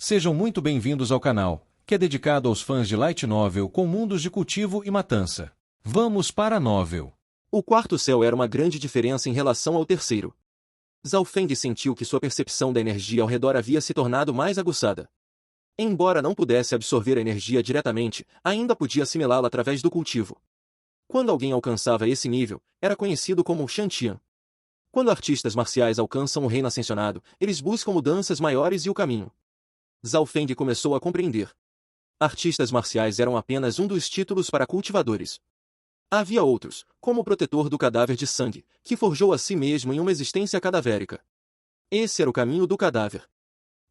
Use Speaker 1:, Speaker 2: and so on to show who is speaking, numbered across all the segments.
Speaker 1: Sejam muito bem-vindos ao canal, que é dedicado aos fãs de Light Novel com mundos de cultivo e matança. Vamos para a novel.
Speaker 2: O quarto céu era uma grande diferença em relação ao terceiro. Zhao Feng sentiu que sua percepção da energia ao redor havia se tornado mais aguçada. Embora não pudesse absorver a energia diretamente, ainda podia assimilá-la através do cultivo. Quando alguém alcançava esse nível, era conhecido como Shantian. Quando artistas marciais alcançam o reino ascensionado, eles buscam mudanças maiores e o caminho. Zhao Feng começou a compreender. Artistas marciais eram apenas um dos títulos para cultivadores. Havia outros, como o protetor do cadáver de sangue, que forjou a si mesmo em uma existência cadavérica. Esse era o caminho do cadáver.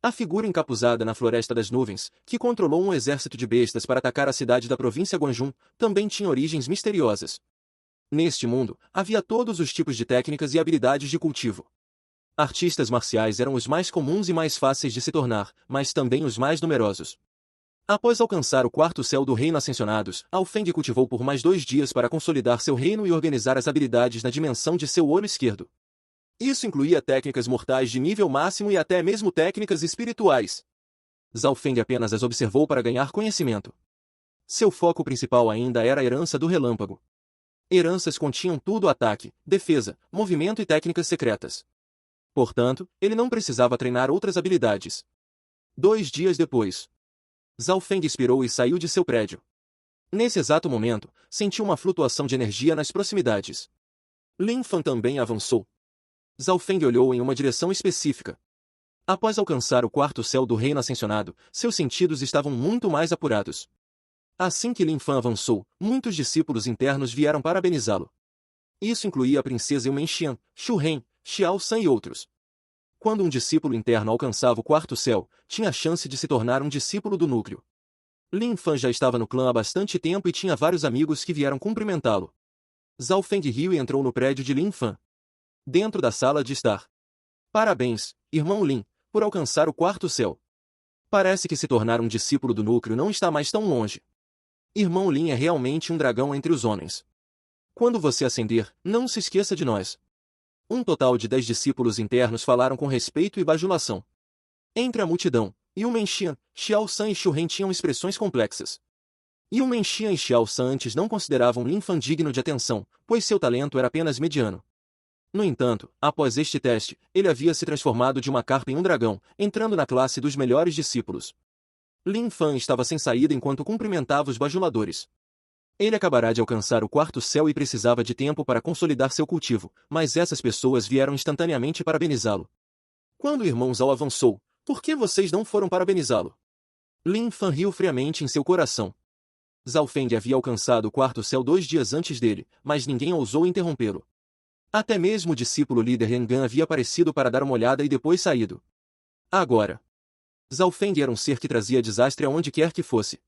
Speaker 2: A figura encapuzada na Floresta das Nuvens, que controlou um exército de bestas para atacar a cidade da província Guanjun, também tinha origens misteriosas. Neste mundo, havia todos os tipos de técnicas e habilidades de cultivo. Artistas marciais eram os mais comuns e mais fáceis de se tornar, mas também os mais numerosos. Após alcançar o quarto céu do reino ascensionados, Zhao Feng cultivou por mais 2 dias para consolidar seu reino e organizar as habilidades na dimensão de seu olho esquerdo. Isso incluía técnicas mortais de nível máximo e até mesmo técnicas espirituais. Zhao Feng apenas as observou para ganhar conhecimento. Seu foco principal ainda era a herança do relâmpago. Heranças continham tudo: ataque, defesa, movimento e técnicas secretas. Portanto, ele não precisava treinar outras habilidades. 2 dias depois, Zhao Feng expirou e saiu de seu prédio. Nesse exato momento, sentiu uma flutuação de energia nas proximidades. Lin Fan também avançou. Zhao Feng olhou em uma direção específica. Após alcançar o quarto céu do reino ascensionado, seus sentidos estavam muito mais apurados. Assim que Lin Fan avançou, muitos discípulos internos vieram parabenizá-lo. Isso incluía a princesa Yumenxian, Xu Ren, Xiao San e outros. Quando um discípulo interno alcançava o quarto céu, tinha a chance de se tornar um discípulo do núcleo. Lin Fan já estava no clã há bastante tempo e tinha vários amigos que vieram cumprimentá-lo. Zhao Feng riu e entrou no prédio de Lin Fan. Dentro da sala de estar. Parabéns, irmão Lin, por alcançar o quarto céu. Parece que se tornar um discípulo do núcleo não está mais tão longe. Irmão Lin é realmente um dragão entre os homens. Quando você ascender, não se esqueça de nós. Um total de 10 discípulos internos falaram com respeito e bajulação. Entre a multidão, Yumenxian, Xiao San e Xu Ren tinham expressões complexas. Yumenxian e Xiao San antes não consideravam Lin Fan digno de atenção, pois seu talento era apenas mediano. No entanto, após este teste, ele havia se transformado de uma carpa em um dragão, entrando na classe dos melhores discípulos. Lin Fan estava sem saída enquanto cumprimentava os bajuladores. Ele acabará de alcançar o quarto céu e precisava de tempo para consolidar seu cultivo, mas essas pessoas vieram instantaneamente parabenizá-lo. Quando o irmão Zhao avançou, por que vocês não foram parabenizá-lo? Lin Fan riu friamente em seu coração. Zhao Feng havia alcançado o quarto céu 2 dias antes dele, mas ninguém ousou interrompê-lo. Até mesmo o discípulo líder Yangan havia aparecido para dar uma olhada e depois saído. Agora, Zhao Feng era um ser que trazia desastre aonde quer que fosse.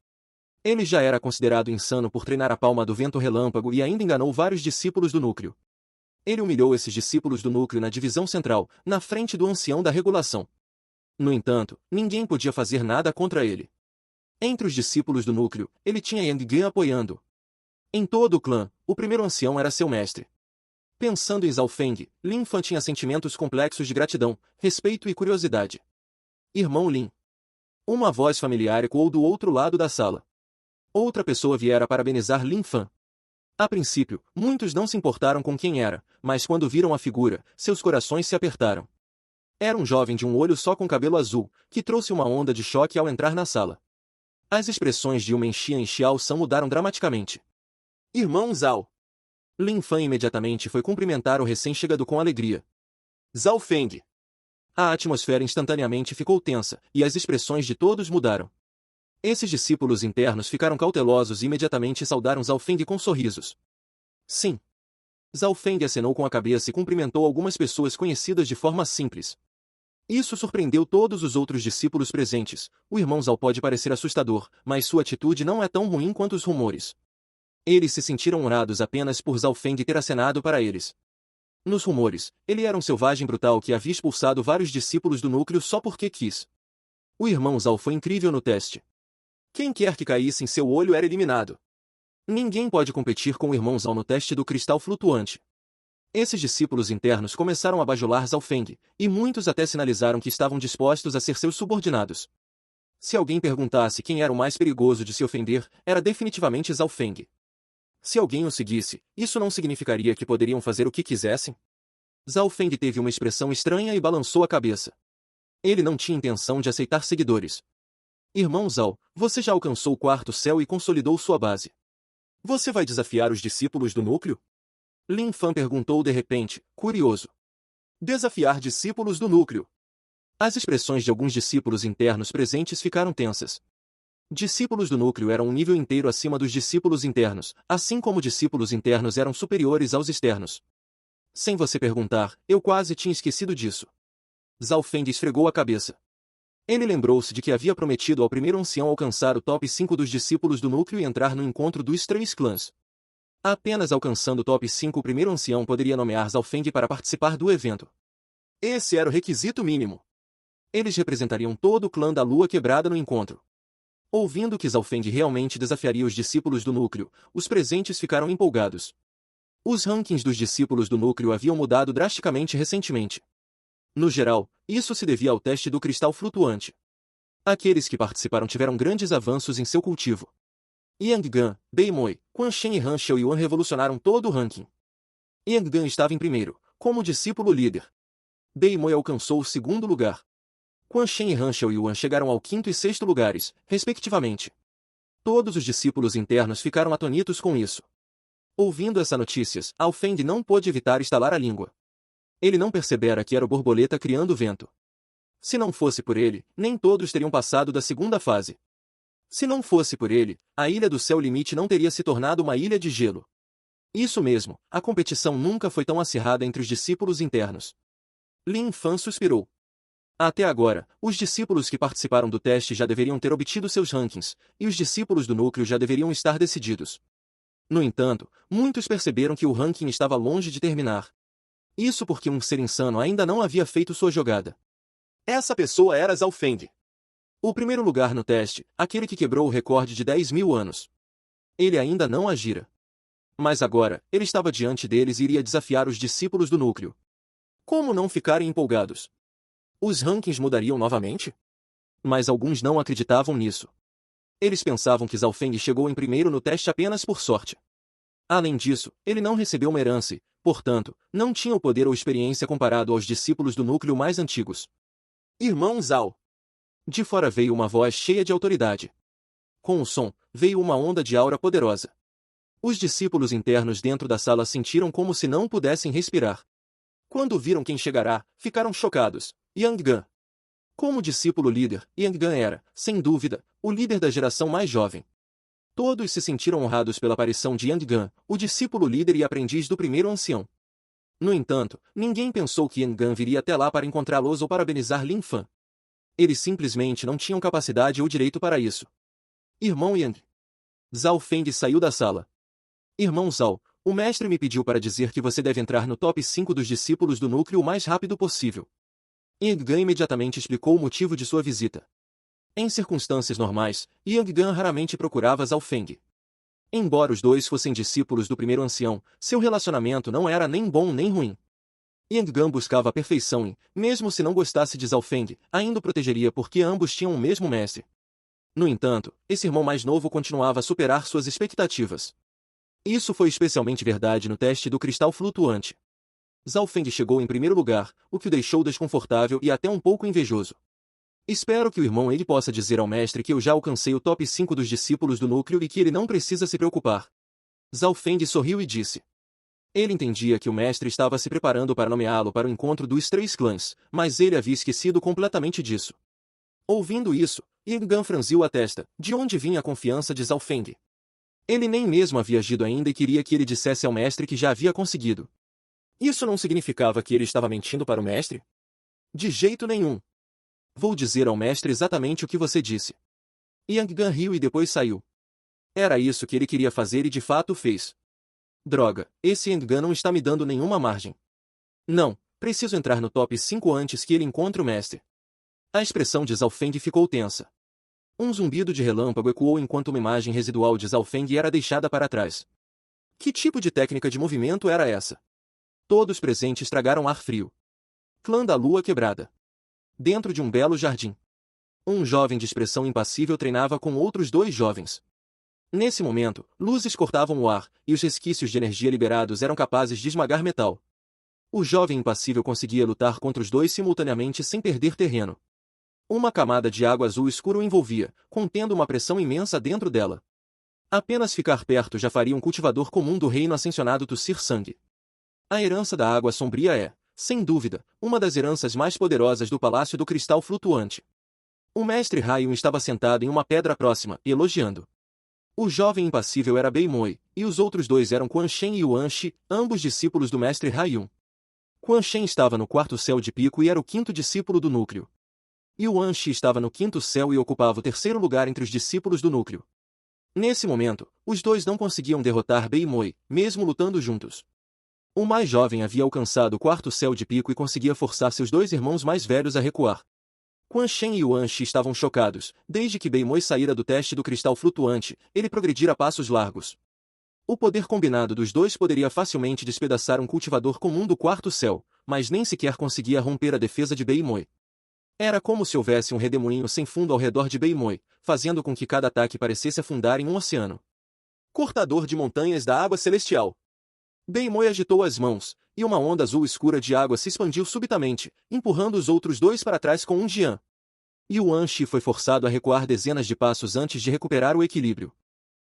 Speaker 2: Ele já era considerado insano por treinar a palma do vento relâmpago e ainda enganou vários discípulos do núcleo. Ele humilhou esses discípulos do núcleo na divisão central, na frente do ancião da regulação. No entanto, ninguém podia fazer nada contra ele. Entre os discípulos do núcleo, ele tinha Yangan apoiando. Em todo o clã, o primeiro ancião era seu mestre. Pensando em Zhao Feng, Lin Fan tinha sentimentos complexos de gratidão, respeito e curiosidade. Irmão Lin. Uma voz familiar ecoou do outro lado da sala. Outra pessoa viera parabenizar Lin Fan. A princípio, muitos não se importaram com quem era, mas quando viram a figura, seus corações se apertaram. Era um jovem de um olho só com cabelo azul, que trouxe uma onda de choque ao entrar na sala. As expressões de Yumenxian e Xiao San mudaram dramaticamente. Irmão Zhao. Lin Fan imediatamente foi cumprimentar o recém-chegado com alegria. Zhao Feng. A atmosfera instantaneamente ficou tensa, e as expressões de todos mudaram. Esses discípulos internos ficaram cautelosos e imediatamente saudaram Zhao Feng com sorrisos. Sim. Zhao Feng acenou com a cabeça e cumprimentou algumas pessoas conhecidas de forma simples. Isso surpreendeu todos os outros discípulos presentes. O irmão Zhao pode parecer assustador, mas sua atitude não é tão ruim quanto os rumores. Eles se sentiram honrados apenas por Zhao Feng ter acenado para eles. Nos rumores, ele era um selvagem brutal que havia expulsado vários discípulos do núcleo só porque quis. O irmão Zhao foi incrível no teste. Quem quer que caísse em seu olho era eliminado. Ninguém pode competir com o irmão Zhao no teste do cristal flutuante. Esses discípulos internos começaram a bajular Zhao Feng, e muitos até sinalizaram que estavam dispostos a ser seus subordinados. Se alguém perguntasse quem era o mais perigoso de se ofender, era definitivamente Zhao Feng. Se alguém o seguisse, isso não significaria que poderiam fazer o que quisessem? Zhao Feng teve uma expressão estranha e balançou a cabeça. Ele não tinha intenção de aceitar seguidores. Irmão Zhao, você já alcançou o quarto céu e consolidou sua base. Você vai desafiar os discípulos do núcleo? Lin Fan perguntou de repente, curioso. Desafiar discípulos do núcleo. As expressões de alguns discípulos internos presentes ficaram tensas. Discípulos do núcleo eram um nível inteiro acima dos discípulos internos, assim como discípulos internos eram superiores aos externos. Sem você perguntar, eu quase tinha esquecido disso. Zhao Feng esfregou a cabeça. Ele lembrou-se de que havia prometido ao primeiro ancião alcançar o top 5 dos discípulos do núcleo e entrar no encontro dos 3 clãs. Apenas alcançando o top 5 o primeiro ancião poderia nomear Zhao Feng para participar do evento. Esse era o requisito mínimo. Eles representariam todo o clã da Lua Quebrada no encontro. Ouvindo que Zhao Feng realmente desafiaria os discípulos do núcleo, os presentes ficaram empolgados. Os rankings dos discípulos do núcleo haviam mudado drasticamente recentemente. No geral, isso se devia ao teste do cristal flutuante. Aqueles que participaram tiveram grandes avanços em seu cultivo. Yang Gan, Bei Moi, Quan Shen e Han Xiaoyuan revolucionaram todo o ranking. Yang Gan estava em primeiro, como discípulo líder. Bei Moi alcançou o segundo lugar. Quan Shen e Han Xiaoyuan chegaram ao quinto e sexto lugares, respectivamente. Todos os discípulos internos ficaram atonitos com isso. Ouvindo essas notícias, Zhao Feng não pôde evitar estalar a língua. Ele não percebera que era o borboleta criando vento. Se não fosse por ele, nem todos teriam passado da segunda fase. Se não fosse por ele, a Ilha do Céu Limite não teria se tornado uma ilha de gelo. Isso mesmo, a competição nunca foi tão acirrada entre os discípulos internos. Lin Fan suspirou. Até agora, os discípulos que participaram do teste já deveriam ter obtido seus rankings, e os discípulos do núcleo já deveriam estar decididos. No entanto, muitos perceberam que o ranking estava longe de terminar. Isso porque um ser insano ainda não havia feito sua jogada. Essa pessoa era Zhao Feng. O primeiro lugar no teste, aquele que quebrou o recorde de 10.000 anos. Ele ainda não agira. Mas agora, ele estava diante deles e iria desafiar os discípulos do núcleo. Como não ficarem empolgados? Os rankings mudariam novamente? Mas alguns não acreditavam nisso. Eles pensavam que Zhao Feng chegou em primeiro no teste apenas por sorte. Além disso, ele não recebeu uma herança e, portanto, não tinha o poder ou experiência comparado aos discípulos do núcleo mais antigos. Irmão Zhao. De fora veio uma voz cheia de autoridade. Com o som, veio uma onda de aura poderosa. Os discípulos internos dentro da sala sentiram como se não pudessem respirar. Quando viram quem chegará, ficaram chocados. Yang Gan. Como discípulo líder, Yang Gan era, sem dúvida, o líder da geração mais jovem. Todos se sentiram honrados pela aparição de Yang Gan, o discípulo líder e aprendiz do primeiro ancião. No entanto, ninguém pensou que Yang Gan viria até lá para encontrá-los ou parabenizar Lin Fan. Eles simplesmente não tinham capacidade ou direito para isso. Irmão Yang. Zhao Feng saiu da sala. Irmão Zhao, o mestre me pediu para dizer que você deve entrar no top 5 dos discípulos do núcleo o mais rápido possível. Yang Gan imediatamente explicou o motivo de sua visita. Em circunstâncias normais, Yang Gan raramente procurava Zhao Feng. Embora os dois fossem discípulos do primeiro ancião, seu relacionamento não era nem bom nem ruim. Yang Gan buscava a perfeição e, mesmo se não gostasse de Zhao Feng, ainda o protegeria porque ambos tinham o mesmo mestre. No entanto, esse irmão mais novo continuava a superar suas expectativas. Isso foi especialmente verdade no teste do cristal flutuante. Zhao Feng chegou em primeiro lugar, o que o deixou desconfortável e até um pouco invejoso. Espero que o irmão ele possa dizer ao mestre que eu já alcancei o top 5 dos discípulos do núcleo e que ele não precisa se preocupar. Zhao Feng sorriu e disse. Ele entendia que o mestre estava se preparando para nomeá-lo para o encontro dos 3 clãs, mas ele havia esquecido completamente disso. Ouvindo isso, Yang Gan franziu a testa, de onde vinha a confiança de Zhao Feng. Ele nem mesmo havia agido ainda e queria que ele dissesse ao mestre que já havia conseguido. Isso não significava que ele estava mentindo para o mestre? De jeito nenhum. Vou dizer ao mestre exatamente o que você disse. Yang Gan riu e depois saiu. Era isso que ele queria fazer e de fato fez. Droga, esse Yang Gan não está me dando nenhuma margem. Não, preciso entrar no top 5 antes que ele encontre o mestre. A expressão de Zhao Feng ficou tensa. Um zumbido de relâmpago ecoou enquanto uma imagem residual de Zhao Feng era deixada para trás. Que tipo de técnica de movimento era essa? Todos presentes tragaram ar frio. Clã da Lua Quebrada. Dentro de um belo jardim. Um jovem de expressão impassível treinava com outros dois jovens. Nesse momento, luzes cortavam o ar, e os resquícios de energia liberados eram capazes de esmagar metal. O jovem impassível conseguia lutar contra os dois simultaneamente sem perder terreno. Uma camada de água azul escura o envolvia, contendo uma pressão imensa dentro dela. Apenas ficar perto já faria um cultivador comum do reino ascensionado tossir sangue. A herança da água sombria é, sem dúvida, uma das heranças mais poderosas do Palácio do Cristal Flutuante. O mestre Raiun estava sentado em uma pedra próxima, elogiando. O jovem impassível era Beimoi, e os outros dois eram Quan Shen e Yuan Shi, ambos discípulos do mestre Raiun. Quan Shen estava no quarto céu de pico e era o quinto discípulo do núcleo. Yuan Shi estava no quinto céu e ocupava o terceiro lugar entre os discípulos do núcleo. Nesse momento, os dois não conseguiam derrotar Beimoi, mesmo lutando juntos. O mais jovem havia alcançado o quarto céu de pico e conseguia forçar seus dois irmãos mais velhos a recuar. Quan Shen e Yuan Shi estavam chocados. Desde que Beimoi saíra do teste do cristal flutuante, ele progredira a passos largos. O poder combinado dos dois poderia facilmente despedaçar um cultivador comum do quarto céu, mas nem sequer conseguia romper a defesa de Beimoi. Era como se houvesse um redemoinho sem fundo ao redor de Beimoi, fazendo com que cada ataque parecesse afundar em um oceano. Cortador de montanhas da água celestial. Beimoi agitou as mãos, e uma onda azul escura de água se expandiu subitamente, empurrando os outros dois para trás com um Jian. Yuan Shi foi forçado a recuar dezenas de passos antes de recuperar o equilíbrio.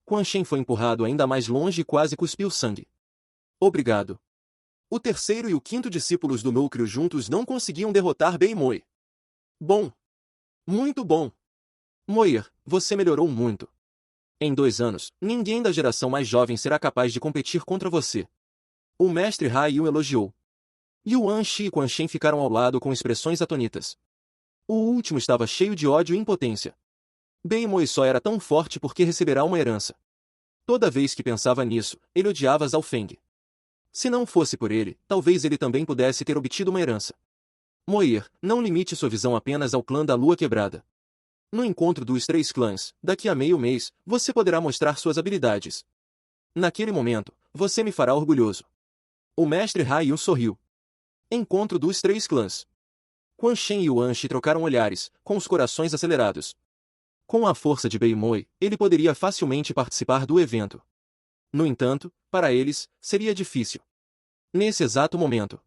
Speaker 2: Quan Shen foi empurrado ainda mais longe e quase cuspiu sangue. Obrigado. O terceiro e o quinto discípulos do núcleo juntos não conseguiam derrotar Beimoi. Bom. Muito bom. Moir, você melhorou muito. Em 2 anos, ninguém da geração mais jovem será capaz de competir contra você. O mestre Raiun elogiou. Yuan Shi e Quan Shen ficaram ao lado com expressões atonitas. O último estava cheio de ódio e impotência. Beimoi só era tão forte porque receberá uma herança. Toda vez que pensava nisso, ele odiava Zhao Feng. Se não fosse por ele, talvez ele também pudesse ter obtido uma herança. Moir, não limite sua visão apenas ao clã da Lua Quebrada. No encontro dos 3 clãs, daqui a meio mês, você poderá mostrar suas habilidades. Naquele momento, você me fará orgulhoso. O mestre Raiun sorriu. Encontro dos 3 clãs. Quan Shen e Yuan Shi trocaram olhares, com os corações acelerados. Com a força de Beimoi, ele poderia facilmente participar do evento. No entanto, para eles, seria difícil. Nesse exato momento.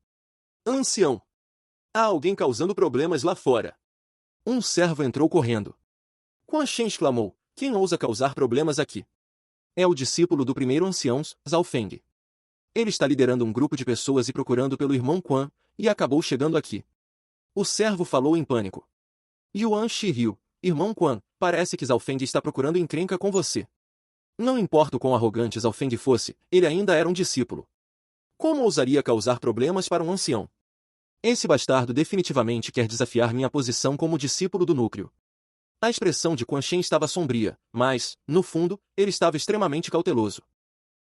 Speaker 2: Ancião! Há alguém causando problemas lá fora. Um servo entrou correndo. Quan Shen exclamou, quem ousa causar problemas aqui? É o discípulo do primeiro ancião, Zhao Feng. Ele está liderando um grupo de pessoas e procurando pelo irmão Quan, e acabou chegando aqui. O servo falou em pânico. Yuan Shi riu. Irmão Quan, parece que Zhao Feng está procurando encrenca com você. Não importa o quão arrogante Zhao Feng fosse, ele ainda era um discípulo. Como ousaria causar problemas para um ancião? Esse bastardo definitivamente quer desafiar minha posição como discípulo do núcleo. A expressão de Quan Shen estava sombria, mas, no fundo, ele estava extremamente cauteloso.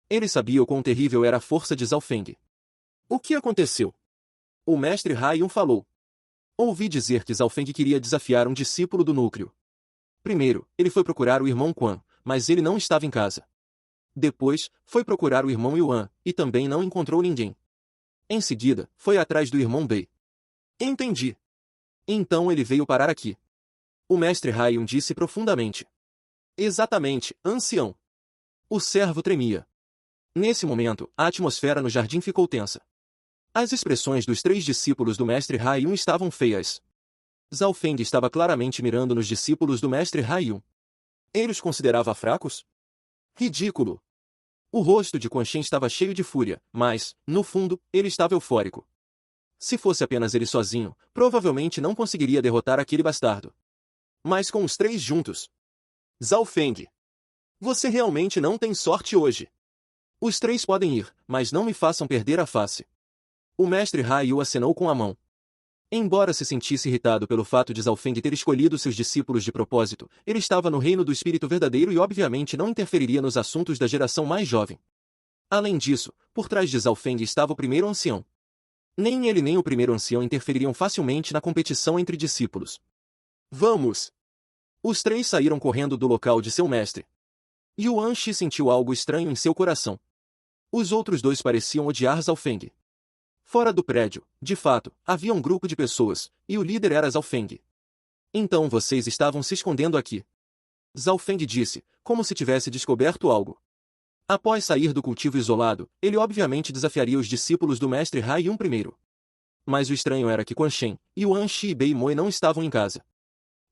Speaker 2: Ele sabia o quão terrível era a força de Zhao Feng. O que aconteceu? O mestre Raiun falou. Ouvi dizer que Zhao Feng queria desafiar um discípulo do núcleo. Primeiro, ele foi procurar o irmão Quan, mas ele não estava em casa. Depois, foi procurar o irmão Yuan, e também não encontrou ninguém. Em seguida, foi atrás do irmão Bei. Entendi. Então ele veio parar aqui. O mestre Raiun disse profundamente. Exatamente, ancião. O servo tremia. Nesse momento, a atmosfera no jardim ficou tensa. As expressões dos 3 discípulos do mestre Raiun estavam feias. Zhao Feng estava claramente mirando nos discípulos do mestre Raiun. Ele os considerava fracos? Ridículo! O rosto de Quan Shen estava cheio de fúria, mas, no fundo, ele estava eufórico. Se fosse apenas ele sozinho, provavelmente não conseguiria derrotar aquele bastardo. Mas com os 3 juntos... Zhao Feng! Você realmente não tem sorte hoje. Os 3 podem ir, mas não me façam perder a face. O mestre Raiun acenou com a mão. Embora se sentisse irritado pelo fato de Zhao Feng ter escolhido seus discípulos de propósito, ele estava no reino do espírito verdadeiro e obviamente não interferiria nos assuntos da geração mais jovem. Além disso, por trás de Zhao Feng estava o primeiro ancião. Nem ele nem o primeiro ancião interfeririam facilmente na competição entre discípulos. Vamos! Os 3 saíram correndo do local de seu mestre. Yuan Shi sentiu algo estranho em seu coração. Os outros 2 pareciam odiar Zhao Feng. Fora do prédio, de fato, havia um grupo de pessoas, e o líder era Zhao Feng. Então vocês estavam se escondendo aqui. Zhao Feng disse, como se tivesse descoberto algo. Após sair do cultivo isolado, ele obviamente desafiaria os discípulos do mestre Hai Yun primeiro. Mas o estranho era que Quan Shen, Yuan Shi e Bei Moi não estavam em casa.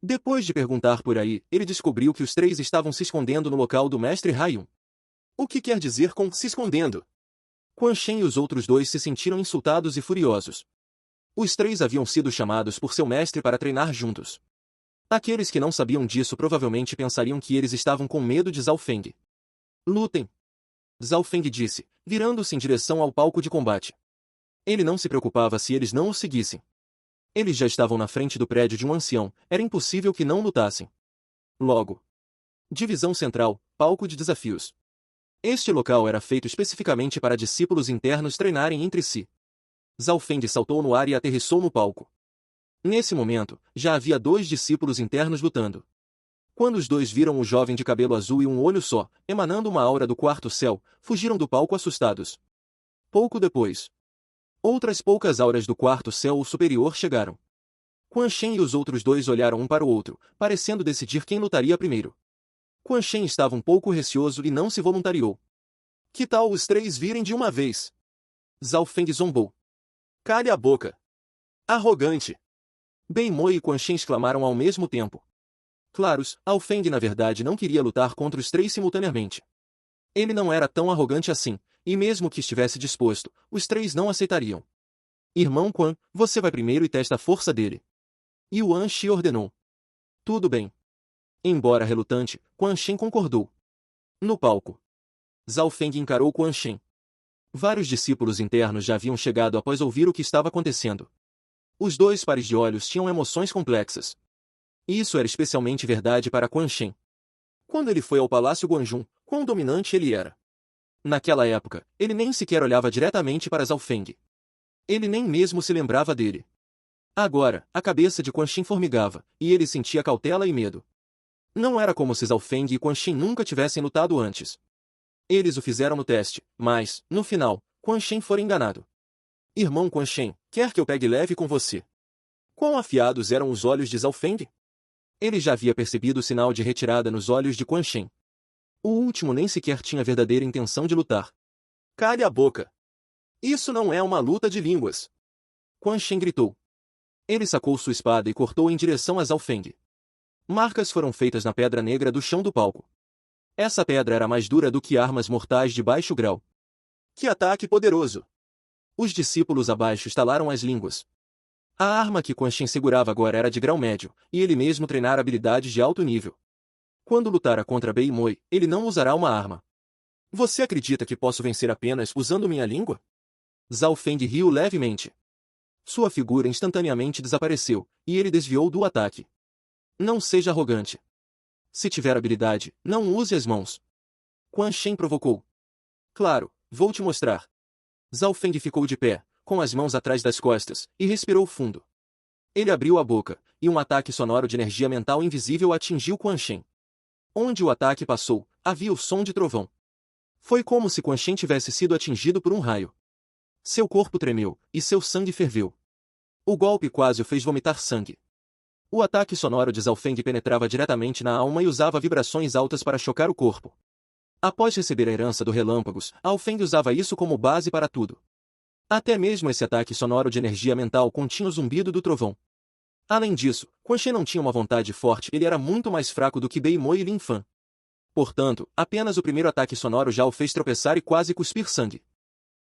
Speaker 2: Depois de perguntar por aí, ele descobriu que os três estavam se escondendo no local do mestre Hai Yun. O que quer dizer com se escondendo? Quan Shen e os outros dois se sentiram insultados e furiosos. Os três haviam sido chamados por seu mestre para treinar juntos. Aqueles que não sabiam disso provavelmente pensariam que eles estavam com medo de Zhao Feng. Lutem! Zhao Feng disse, virando-se em direção ao palco de combate. Ele não se preocupava se eles não o seguissem. Eles já estavam na frente do prédio de um ancião, era impossível que não lutassem. Logo. Divisão Central, palco de desafios. Este local era feito especificamente para discípulos internos treinarem entre si. Zhao Feng saltou no ar e aterrissou no palco. Nesse momento, já havia 2 discípulos internos lutando. Quando os dois viram o jovem de cabelo azul e um olho só, emanando uma aura do quarto céu, fugiram do palco assustados. Pouco depois, outras poucas auras do quarto céu superior chegaram. Quan Shen e os outros dois olharam um para o outro, parecendo decidir quem lutaria primeiro. Quan Shen estava um pouco receoso e não se voluntariou. Que tal os 3 virem de uma vez? Zhao Feng zombou. Cale a boca! Arrogante! Bei Moi e Quan Shen exclamaram ao mesmo tempo. Claros, Zhao Feng na verdade não queria lutar contra os 3 simultaneamente. Ele não era tão arrogante assim, e mesmo que estivesse disposto, os 3 não aceitariam. Irmão Quan, você vai primeiro e testa a força dele. Yuan Shi ordenou. Tudo bem. Embora relutante, Quan Shen concordou. No palco, Zhao Feng encarou Quan Shen. Vários discípulos internos já haviam chegado após ouvir o que estava acontecendo. Os 2 pares de olhos tinham emoções complexas. Isso era especialmente verdade para Quan Shen. Quando ele foi ao Palácio Guanjun, quão dominante ele era. Naquela época, ele nem sequer olhava diretamente para Zhao Feng. Ele nem mesmo se lembrava dele. Agora, a cabeça de Quan Shen formigava, e ele sentia cautela e medo. Não era como se Zhao Feng e Quan Shen nunca tivessem lutado antes. Eles o fizeram no teste, mas, no final, Quan Shen fora enganado. Irmão Quan Shen, quer que eu pegue leve com você? Quão afiados eram os olhos de Zhao Feng? Ele já havia percebido o sinal de retirada nos olhos de Quan Shen. O último nem sequer tinha verdadeira intenção de lutar. Cale a boca! Isso não é uma luta de línguas! Quan Shen gritou. Ele sacou sua espada e cortou em direção a Zhao Feng. Marcas foram feitas na pedra negra do chão do palco. Essa pedra era mais dura do que armas mortais de baixo grau. Que ataque poderoso! Os discípulos abaixo estalaram as línguas. A arma que Quan Shen segurava agora era de grau médio, e ele mesmo treinara habilidades de alto nível. Quando lutara contra Bei Moi, ele não usará uma arma. Você acredita que posso vencer apenas usando minha língua? Zhao Feng riu levemente. Sua figura instantaneamente desapareceu, e ele desviou do ataque. Não seja arrogante. Se tiver habilidade, não use as mãos. Quan Shen provocou. Claro, vou te mostrar. Zhao Feng ficou de pé, com as mãos atrás das costas, e respirou fundo. Ele abriu a boca, e um ataque sonoro de energia mental invisível atingiu Quan Shen. Onde o ataque passou, havia o som de trovão. Foi como se Quan Shen tivesse sido atingido por um raio. Seu corpo tremeu, e seu sangue ferveu. O golpe quase o fez vomitar sangue. O ataque sonoro de Zhao Feng penetrava diretamente na alma e usava vibrações altas para chocar o corpo. Após receber a herança do Relâmpagos, Zhao Feng usava isso como base para tudo. Até mesmo esse ataque sonoro de energia mental continha o zumbido do trovão. Além disso, Quan Shen não tinha uma vontade forte, ele era muito mais fraco do que Bei Moi e Lin Fan. Portanto, apenas o primeiro ataque sonoro já o fez tropeçar e quase cuspir sangue.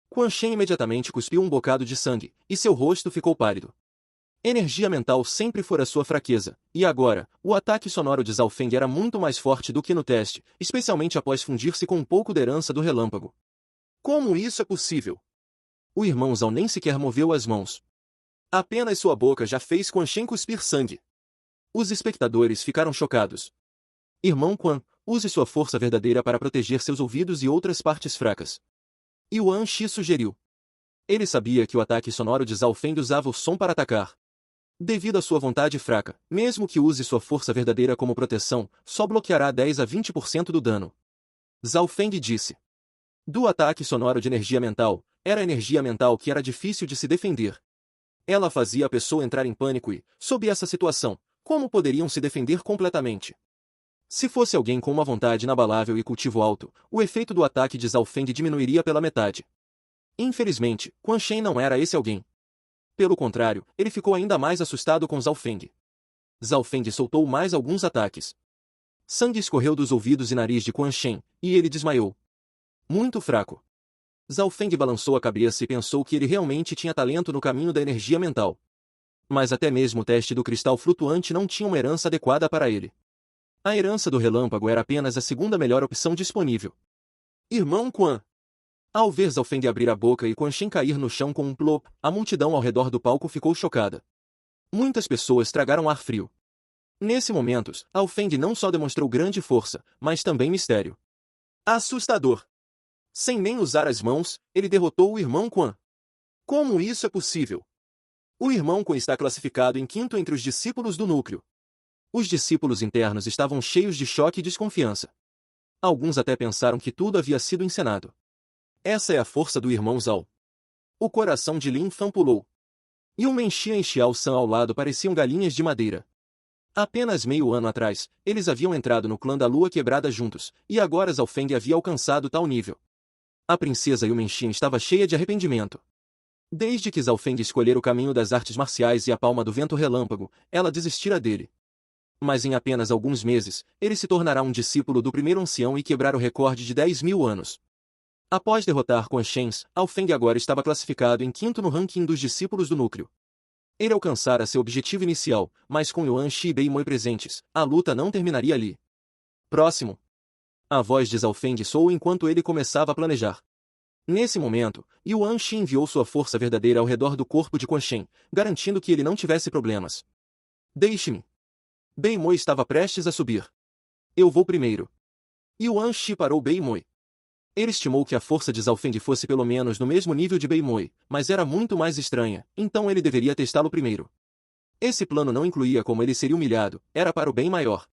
Speaker 2: Quan Shen imediatamente cuspiu um bocado de sangue, e seu rosto ficou pálido. Energia mental sempre fora sua fraqueza, e agora, o ataque sonoro de Zhao Feng era muito mais forte do que no teste, especialmente após fundir-se com um pouco da herança do relâmpago. Como isso é possível? O irmão Zhao nem sequer moveu as mãos. Apenas sua boca já fez Quan Shen cuspir sangue. Os espectadores ficaram chocados. Irmão Quan, use sua força verdadeira para proteger seus ouvidos e outras partes fracas. Yuan Shi sugeriu. Ele sabia que o ataque sonoro de Zhao Feng usava o som para atacar. Devido à sua vontade fraca, mesmo que use sua força verdadeira como proteção, só bloqueará 10 a 20% do dano. Zhao Feng disse. Do ataque sonoro de energia mental, era energia mental que era difícil de se defender. Ela fazia a pessoa entrar em pânico e, sob essa situação, Como poderiam se defender completamente? Se fosse alguém com uma vontade inabalável e cultivo alto, o efeito do ataque de Zhao Feng diminuiria pela metade. Infelizmente, Quan Shen não era esse alguém. Pelo contrário, ele ficou ainda mais assustado com Zhao Feng. Zhao Feng soltou mais alguns ataques. Sangue escorreu dos ouvidos e nariz de Quan Shen, e ele desmaiou. Muito fraco. Zhao Feng balançou a cabeça e pensou que ele realmente tinha talento no caminho da energia mental. Mas até mesmo o teste do cristal flutuante não tinha uma herança adequada para ele. A herança do relâmpago era apenas a segunda melhor opção disponível. Irmão Quan. Ao ver Zhao Feng abrir a boca e Quan Shen cair no chão com um plop, a multidão ao redor do palco ficou chocada. Muitas pessoas tragaram ar frio. Nesse momento, Zhao Feng não só demonstrou grande força, mas também mistério. Assustador! Sem nem usar as mãos, ele derrotou o irmão Quan. Como isso é possível? O irmão Quan está classificado em quinto entre os discípulos do núcleo. Os discípulos internos estavam cheios de choque e desconfiança. Alguns até pensaram que tudo havia sido encenado. Essa é a força do irmão Zhao. O coração de Lin Fan pulou. E o Menxian e Xiao San ao lado pareciam galinhas de madeira. Apenas meio ano atrás, eles haviam entrado no clã da Lua Quebrada juntos, e agora Zhao Feng havia alcançado tal nível. A princesa Yu Menxian estava cheia de arrependimento. Desde que Zhao Feng escolhera o caminho das artes marciais e a palma do vento relâmpago, ela desistira dele. Mas em apenas alguns meses, ele se tornará um discípulo do primeiro ancião e quebrar o recorde de 10.000 anos. Após derrotar Quan Shen, Zhao Feng agora estava classificado em quinto no ranking dos discípulos do núcleo. Ele alcançara seu objetivo inicial, mas com Yuan Shi e Bei Moi presentes, a luta não terminaria ali. Próximo. A voz de Zhao Feng soou enquanto ele começava a planejar. Nesse momento, Yuan Shi enviou sua força verdadeira ao redor do corpo de Quan Shen, garantindo que ele não tivesse problemas. Deixe-me. Bei Moi estava prestes a subir. Eu vou primeiro. Yuan Shi parou Bei Moi. Ele estimou que a força de Zhao Feng fosse pelo menos no mesmo nível de Bei Moi, mas era muito mais estranha, então ele deveria testá-lo primeiro. Esse plano não incluía como ele seria humilhado, era para o bem maior.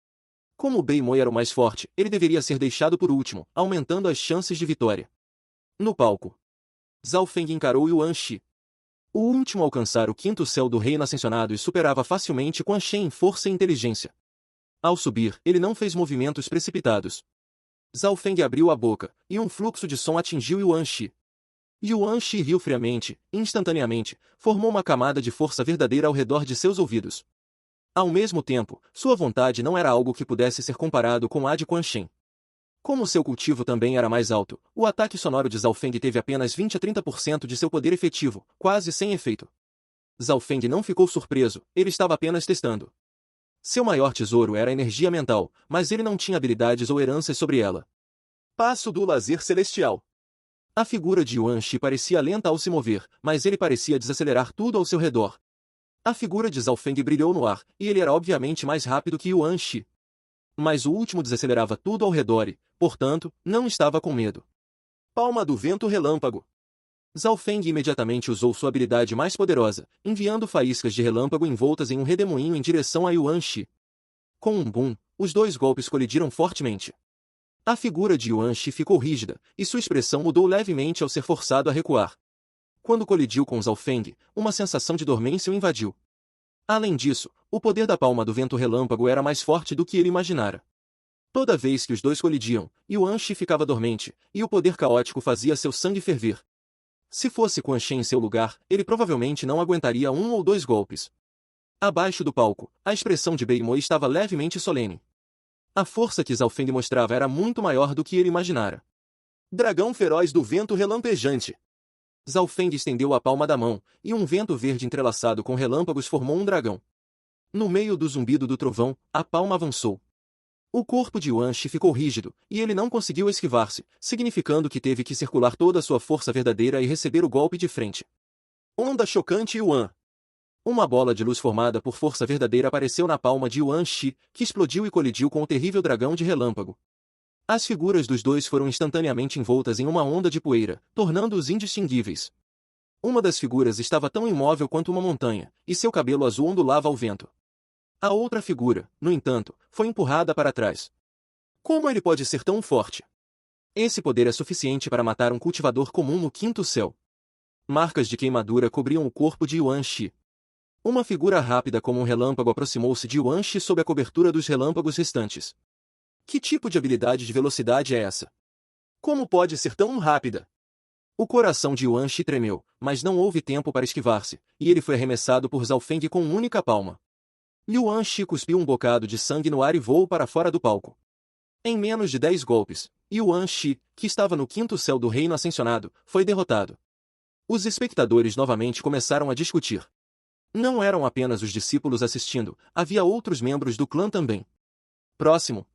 Speaker 2: Como Bei Moi era o mais forte, ele deveria ser deixado por último, aumentando as chances de vitória. No palco, Zhao Feng encarou Yuan Shi. O último a alcançar o quinto céu do reino ascensionado e superava facilmente Quan Shen em força e inteligência. Ao subir, ele não fez movimentos precipitados. Zhao Feng abriu a boca, e um fluxo de som atingiu Yuan Shi. Yuan Shi riu friamente, e instantaneamente, formou uma camada de força verdadeira ao redor de seus ouvidos. Ao mesmo tempo, sua vontade não era algo que pudesse ser comparado com a de Quan Shen. Como seu cultivo também era mais alto, o ataque sonoro de Zhao Feng teve apenas 20 a 30% de seu poder efetivo, quase sem efeito. Zhao Feng não ficou surpreso, ele estava apenas testando. Seu maior tesouro era a energia mental, mas ele não tinha habilidades ou heranças sobre ela. Passo do lazer celestial. A figura de Yuan Shi parecia lenta ao se mover, mas ele parecia desacelerar tudo ao seu redor. A figura de Zhao Feng brilhou no ar, e ele era obviamente mais rápido que Yuan Shi. Mas o último desacelerava tudo ao redor e, portanto, não estava com medo. Palma do vento relâmpago. Zhao Feng imediatamente usou sua habilidade mais poderosa, enviando faíscas de relâmpago envoltas em um redemoinho em direção a Yuan Shi. Com um boom, os dois golpes colidiram fortemente. A figura de Yuan Shi ficou rígida, e sua expressão mudou levemente ao ser forçado a recuar. Quando colidiu com Zhao Feng, uma sensação de dormência o invadiu. Além disso, o poder da palma do vento relâmpago era mais forte do que ele imaginara. Toda vez que os dois colidiam, Yuan Shi ficava dormente, e o poder caótico fazia seu sangue ferver. Se fosse Quan Shen em seu lugar, ele provavelmente não aguentaria um ou dois golpes. Abaixo do palco, a expressão de Bei Moi estava levemente solene. A força que Zhao Feng mostrava era muito maior do que ele imaginara. Dragão feroz do vento relampejante. Zhao Feng estendeu a palma da mão, e um vento verde entrelaçado com relâmpagos formou um dragão. No meio do zumbido do trovão, a palma avançou. O corpo de Yuan Shi ficou rígido, e ele não conseguiu esquivar-se, significando que teve que circular toda a sua força verdadeira e receber o golpe de frente. Onda chocante Yuan. Uma bola de luz formada por força verdadeira apareceu na palma de Yuan Shi, que explodiu e colidiu com o terrível dragão de relâmpago. As figuras dos dois foram instantaneamente envoltas em uma onda de poeira, tornando-os indistinguíveis. Uma das figuras estava tão imóvel quanto uma montanha, e seu cabelo azul ondulava ao vento. A outra figura, no entanto, foi empurrada para trás. Como ele pode ser tão forte? Esse poder é suficiente para matar um cultivador comum no quinto céu. Marcas de queimadura cobriam o corpo de Yuan Shi. Uma figura rápida como um relâmpago aproximou-se de Yuan Shi sob a cobertura dos relâmpagos restantes. Que tipo de habilidade de velocidade é essa? Como pode ser tão rápida? O coração de Yuan Shi tremeu, mas não houve tempo para esquivar-se, e ele foi arremessado por Zhao Feng com uma única palma. Yuan Shi cuspiu um bocado de sangue no ar e voou para fora do palco. Em menos de 10 golpes, Yuan Shi, que estava no quinto céu do reino ascensionado, foi derrotado. Os espectadores novamente começaram a discutir. Não eram apenas os discípulos assistindo, havia outros membros do clã também. Próximo.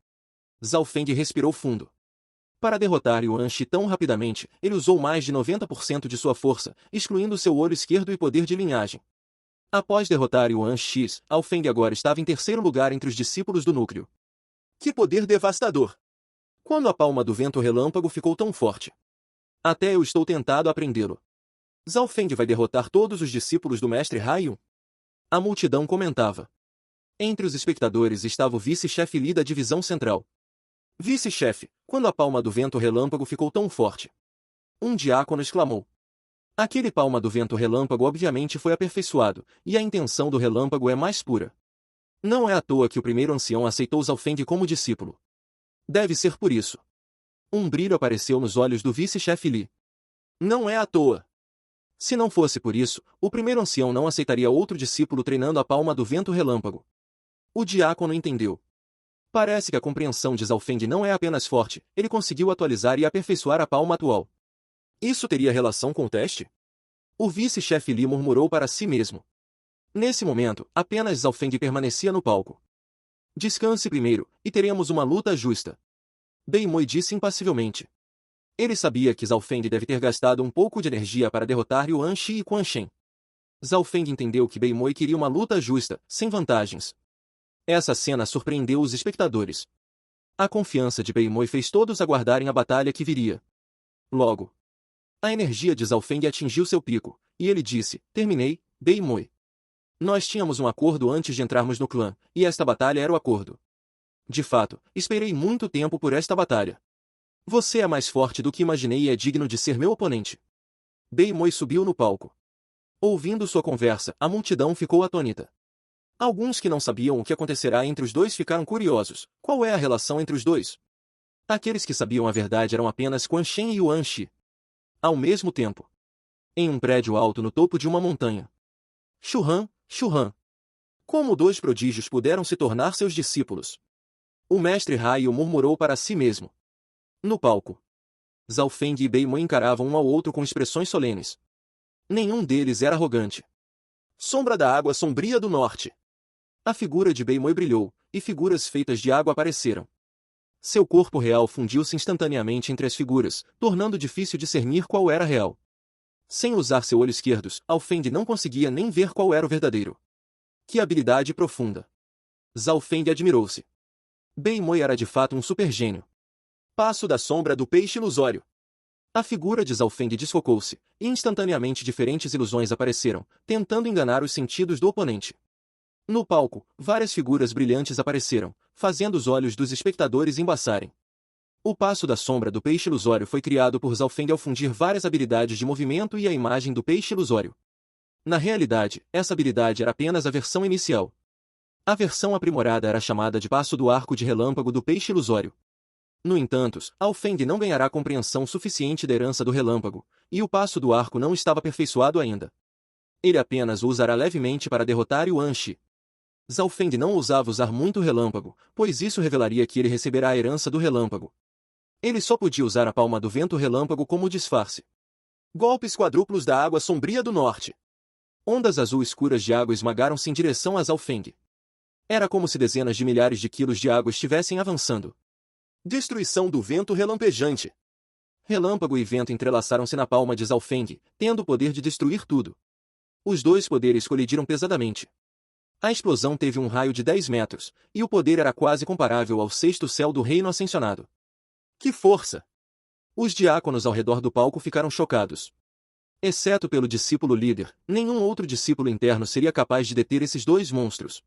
Speaker 2: Zhao Feng respirou fundo. Para derrotar Yuan Shi tão rapidamente, ele usou mais de 90% de sua força, excluindo seu olho esquerdo e poder de linhagem. Após derrotar Yuan Shi, Zhao Feng agora estava em terceiro lugar entre os discípulos do núcleo. Que poder devastador! Quando a palma do vento relâmpago ficou tão forte? Até eu estou tentado a aprendê-lo. Zhao Feng vai derrotar todos os discípulos do mestre Haiyun? A multidão comentava. Entre os espectadores estava o vice-chefe Li da divisão central. Vice-chefe, quando a palma do vento relâmpago ficou tão forte? Um diácono exclamou. Aquele palma do vento relâmpago obviamente foi aperfeiçoado, e a intenção do relâmpago é mais pura. Não é à toa que o primeiro ancião aceitou Zhao Feng como discípulo. Deve ser por isso. Um brilho apareceu nos olhos do vice-chefe Li. Não é à toa. Se não fosse por isso, o primeiro ancião não aceitaria outro discípulo treinando a palma do vento relâmpago. O diácono entendeu. Parece que a compreensão de Zhao Feng não é apenas forte, ele conseguiu atualizar e aperfeiçoar a palma atual. Isso teria relação com o teste? O vice-chefe Li murmurou para si mesmo. Nesse momento, apenas Zhao Feng permanecia no palco. Descanse primeiro, e teremos uma luta justa. Bei Moi disse impassivelmente. Ele sabia que Zhao Feng deve ter gastado um pouco de energia para derrotar Yuan Shi e Quan Shen. Zhao Feng entendeu que Bei Moi queria uma luta justa, sem vantagens. Essa cena surpreendeu os espectadores. A confiança de Bei Moi fez todos aguardarem a batalha que viria. Logo, a energia de Zhao Feng atingiu seu pico, e ele disse, terminei, Bei Moi. Nós tínhamos um acordo antes de entrarmos no clã, e esta batalha era o acordo. De fato, esperei muito tempo por esta batalha. Você é mais forte do que imaginei e é digno de ser meu oponente. Bei Moi subiu no palco. Ouvindo sua conversa, a multidão ficou atônita. Alguns que não sabiam o que acontecerá entre os dois ficaram curiosos. Qual é a relação entre os dois? Aqueles que sabiam a verdade eram apenas Quan Shen e Yuan Shi. Ao mesmo tempo, em um prédio alto no topo de uma montanha. Shuhan, Shuhan. Como dois prodígios puderam se tornar seus discípulos? O mestre Haiyun murmurou para si mesmo. No palco, Zhao Feng e Bei Moi encaravam um ao outro com expressões solenes. Nenhum deles era arrogante. Sombra da água sombria do norte. A figura de Bei Moi brilhou, e figuras feitas de água apareceram. Seu corpo real fundiu-se instantaneamente entre as figuras, tornando difícil discernir qual era real. Sem usar seu olho esquerdo, Zhao Feng não conseguia nem ver qual era o verdadeiro. Que habilidade profunda! Zhao Feng admirou-se. Bei Moi era de fato um super gênio. Passo da sombra do peixe ilusório. A figura de Zhao Feng desfocou-se, e instantaneamente diferentes ilusões apareceram, tentando enganar os sentidos do oponente. No palco, várias figuras brilhantes apareceram, fazendo os olhos dos espectadores embaçarem. O passo da sombra do peixe ilusório foi criado por Zhao Feng ao fundir várias habilidades de movimento e a imagem do peixe ilusório. Na realidade, essa habilidade era apenas a versão inicial. A versão aprimorada era chamada de passo do arco de relâmpago do peixe ilusório. No entanto, Zhao Feng não ganhará compreensão suficiente da herança do relâmpago, e o passo do arco não estava aperfeiçoado ainda. Ele apenas o usará levemente para derrotar Yuan Shi. Zhao Feng não ousava usar muito o relâmpago, pois isso revelaria que ele receberá a herança do relâmpago. Ele só podia usar a palma do vento relâmpago como disfarce. Golpes quadruplos da água sombria do norte. Ondas azul escuras de água esmagaram-se em direção a Zhao Feng. Era como se dezenas de milhares de quilos de água estivessem avançando. Destruição do vento relampejante. Relâmpago e vento entrelaçaram-se na palma de Zhao Feng, tendo o poder de destruir tudo. Os dois poderes colidiram pesadamente. A explosão teve um raio de 10 metros, e o poder era quase comparável ao sexto céu do reino ascensionado. Que força! Os diáconos ao redor do palco ficaram chocados. Exceto pelo discípulo líder, nenhum outro discípulo interno seria capaz de deter esses dois monstros.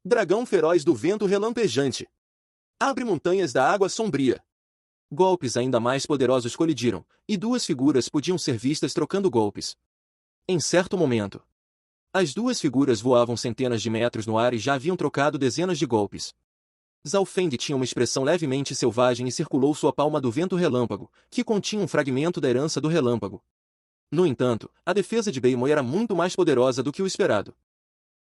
Speaker 2: Dragão feroz do vento relampejante. Abre montanhas da água sombria. Golpes ainda mais poderosos colidiram, e duas figuras podiam ser vistas trocando golpes. Em certo momento, As duas figuras voavam centenas de metros no ar e já haviam trocado dezenas de golpes. Zhao Feng tinha uma expressão levemente selvagem e circulou sua palma do vento relâmpago, que continha um fragmento da herança do relâmpago. No entanto, a defesa de Beimoi era muito mais poderosa do que o esperado.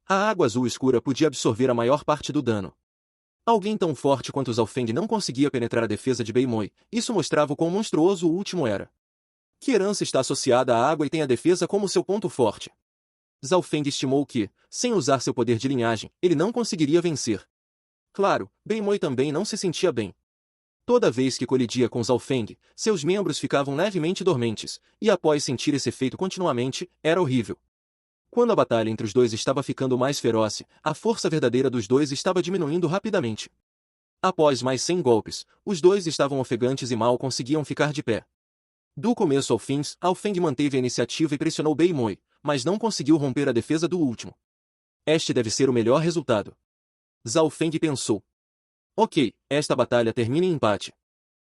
Speaker 2: A água azul escura podia absorver a maior parte do dano. Alguém tão forte quanto Zhao Feng não conseguia penetrar a defesa de Beimoi, isso mostrava o quão monstruoso o último era. Que herança está associada à água e tem a defesa como seu ponto forte? Zhao Feng estimou que, sem usar seu poder de linhagem, ele não conseguiria vencer. Claro, Beimoi também não se sentia bem. Toda vez que colidia com Zhao Feng, seus membros ficavam levemente dormentes, e após sentir esse efeito continuamente, era horrível. Quando a batalha entre os dois estava ficando mais feroz, a força verdadeira dos dois estava diminuindo rapidamente. Após mais 100 golpes, os dois estavam ofegantes e mal conseguiam ficar de pé. Do começo ao fim, Zhao Feng manteve a iniciativa e pressionou Beimoi, mas não conseguiu romper a defesa do último. Este deve ser o melhor resultado. Zhao Feng pensou. Ok, esta batalha termina em empate.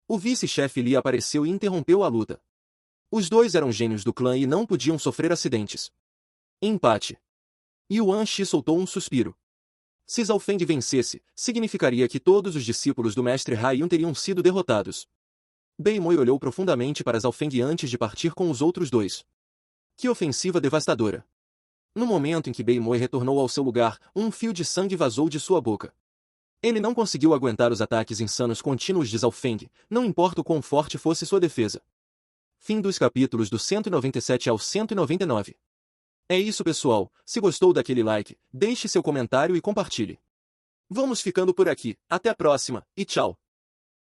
Speaker 2: O vice-chefe Li apareceu e interrompeu a luta. Os dois eram gênios do clã e não podiam sofrer acidentes. Empate. Yuan Shi soltou um suspiro. Se Zhao Feng vencesse, significaria que todos os discípulos do mestre Haiyan teriam sido derrotados. Beimoi olhou profundamente para Zhao Feng antes de partir com os outros dois. Que ofensiva devastadora! No momento em que Beimoi retornou ao seu lugar, um fio de sangue vazou de sua boca. Ele não conseguiu aguentar os ataques insanos contínuos de Zhao Feng, não importa o quão forte fosse sua defesa. Fim dos capítulos do 197 ao 199. É isso, pessoal. Se gostou daquele like, deixe seu comentário e compartilhe. Vamos ficando por aqui. Até a próxima, e tchau!